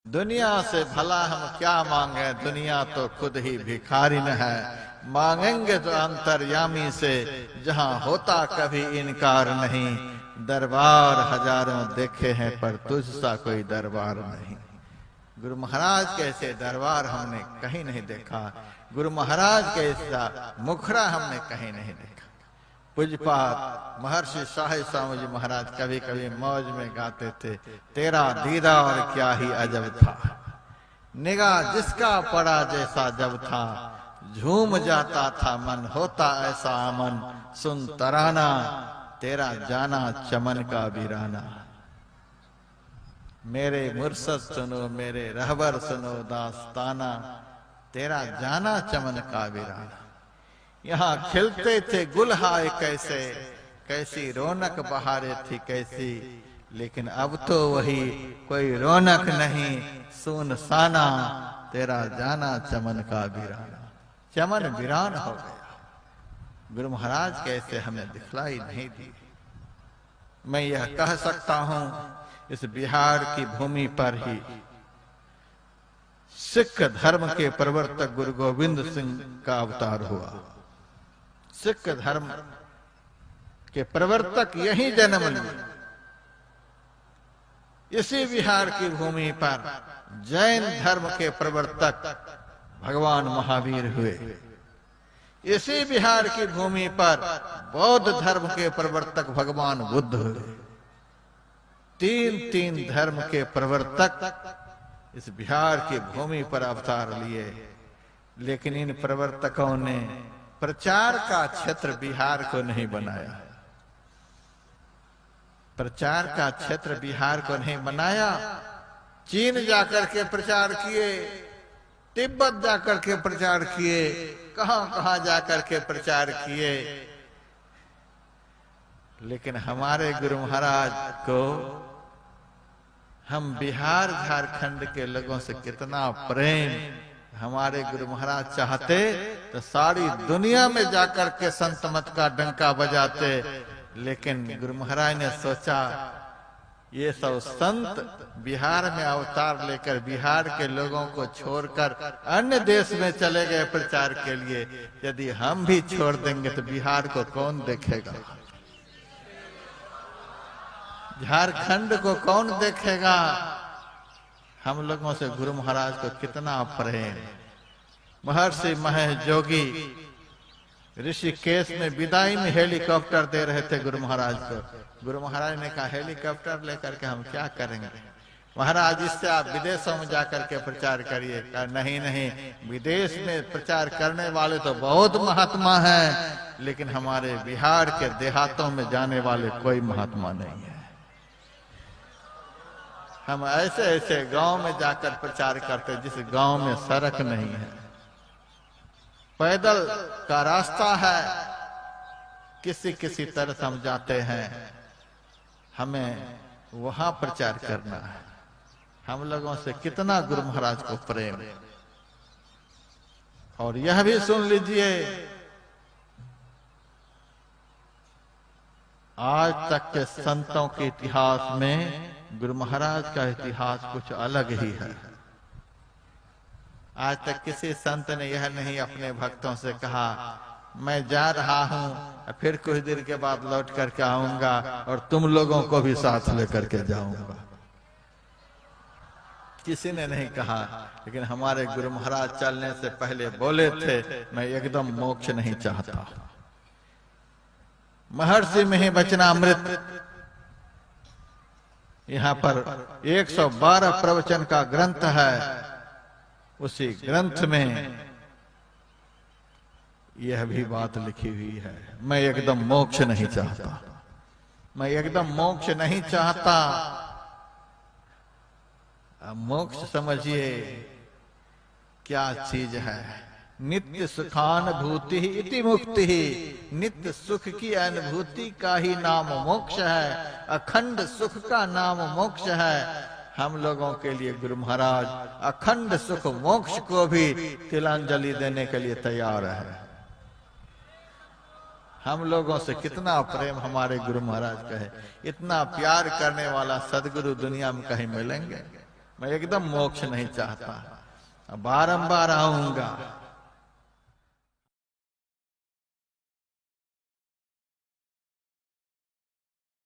दुनिया से भला हम क्या मांगे, दुनिया तो खुद ही भिखारिन है। मांगेंगे तो अंतर्यामी से, जहां होता कभी इनकार नहीं। दरबार हजारों देखे हैं पर तुझसा कोई दरबार नहीं। गुरु महाराज के ऐसे दरबार हमने कहीं नहीं देखा, गुरु महाराज के ऐसा मुखड़ा हमने कहीं नहीं देखा। पूज्यपाद महर्षि शाही स्वामी जी महाराज कभी कभी मौज में गाते थे, तेरा दीदार क्या ही अजब था, निगाह जिसका पड़ा जैसा जब था, झूम जाता था मन होता ऐसा अमन, सुन तराना तेरा जाना चमन का वीराना। मेरे मुर्शद सुनो मेरे रहबर सुनो दास्ताना, तेरा जाना चमन का वीराना। यहाँ खिलते थे गुलहाय कैसे, कैसी रौनक बहारे थी कैसी, लेकिन अब तो वही कोई रौनक नहीं, सुनसाना तेरा जाना चमन का वीराना। चमन वीरान हो गया। गुरु महाराज कैसे हमें दिखलाई नहीं दी। मैं यह कह सकता हूं, इस बिहार की भूमि पर ही सिख धर्म के प्रवर्तक गुरु गोविंद सिंह का अवतार हुआ। सिख धर्म के प्रवर्तक यही जन्म लिए। इसी बिहार की भूमि पर जैन धर्म के प्रवर्तक भगवान महावीर हुए। इसी बिहार की भूमि पर बौद्ध धर्म के प्रवर्तक भगवान बुद्ध हुए। तीन तीन धर्म के प्रवर्तक इस बिहार की भूमि पर अवतार लिए, लेकिन इन प्रवर्तकों ने प्रचार का क्षेत्र बिहार को नहीं बनाया। प्रचार का क्षेत्र बिहार को नहीं बनाया। चीन जाकर के प्रचार किए, तिब्बत जाकर के प्रचार किए, कहां कहां जाकर के प्रचार किए, लेकिन हमारे गुरु महाराज को हम बिहार झारखंड के लोगों से कितना प्रेम। हमारे गुरु महाराज चाहते तो सारी दुनिया में जाकर के संत मत का डंका बजाते, लेकिन गुरु महाराज ने सोचा ये सब संत बिहार में अवतार लेकर बिहार के लोगों को छोड़कर अन्य देश में चले गए प्रचार के लिए। यदि हम भी छोड़ देंगे तो बिहार को कौन देखेगा, झारखंड को कौन देखेगा। हम लोगों से गुरु महाराज को कितना प्रेम। महर्षि महेश जोगी ऋषिकेश में विदाई में हेलीकॉप्टर दे रहे थे गुरु महाराज को। गुरु महाराज ने कहा हेलीकॉप्टर लेकर के हम क्या करेंगे महाराज, इससे आप विदेशों में जाकर के प्रचार करिए। कहा नहीं नहीं, विदेश में प्रचार करने वाले तो बहुत महात्मा हैं, लेकिन हमारे बिहार के देहातों में जाने वाले कोई महात्मा नहीं है। हम ऐसे ऐसे गांव में जाकर प्रचार करते जिस गांव में सड़क नहीं है, पैदल का रास्ता है, किसी किसी तरह हम जाते हैं, हमें वहां प्रचार करना है। हम लोगों से कितना गुरु महाराज को प्रेम। और यह भी सुन लीजिए, आज तक के संतों के इतिहास में गुरु महाराज का इतिहास कुछ अलग ही है। आज तक किसी संत ने यह नहीं अपने भक्तों से कहा मैं जा रहा हूं, फिर कुछ देर के बाद लौट करके आऊंगा और तुम लोगों को भी साथ लेकर के जाऊंगा। किसी ने नहीं कहा, लेकिन हमारे गुरु महाराज चलने से पहले बोले थे मैं एकदम मोक्ष नहीं चाहता। महर्षि में ही वचनामृत, यहाँ पर 112 प्रवचन का ग्रंथ है। उसी ग्रंथ में यह भी बात लिखी हुई है, मैं एकदम मोक्ष नहीं चाहता, मैं एकदम मोक्ष नहीं चाहता। मोक्ष समझिए क्या चीज है। नित्य सुखानुभूति इति मुक्ति ही, नित्य सुख की अनुभूति का ही नाम मोक्ष है, अखंड सुख का नाम मोक्ष है। हम लोगों के लिए गुरु महाराज अखंड सुख मोक्ष को भी तिलांजलि देने के लिए तैयार है। हम लोगों से कितना प्रेम हमारे गुरु महाराज का है। इतना प्यार करने वाला सदगुरु दुनिया में कहीं मिलेंगे? मैं एकदम मोक्ष नहीं चाहता, बारंबार आऊंगा,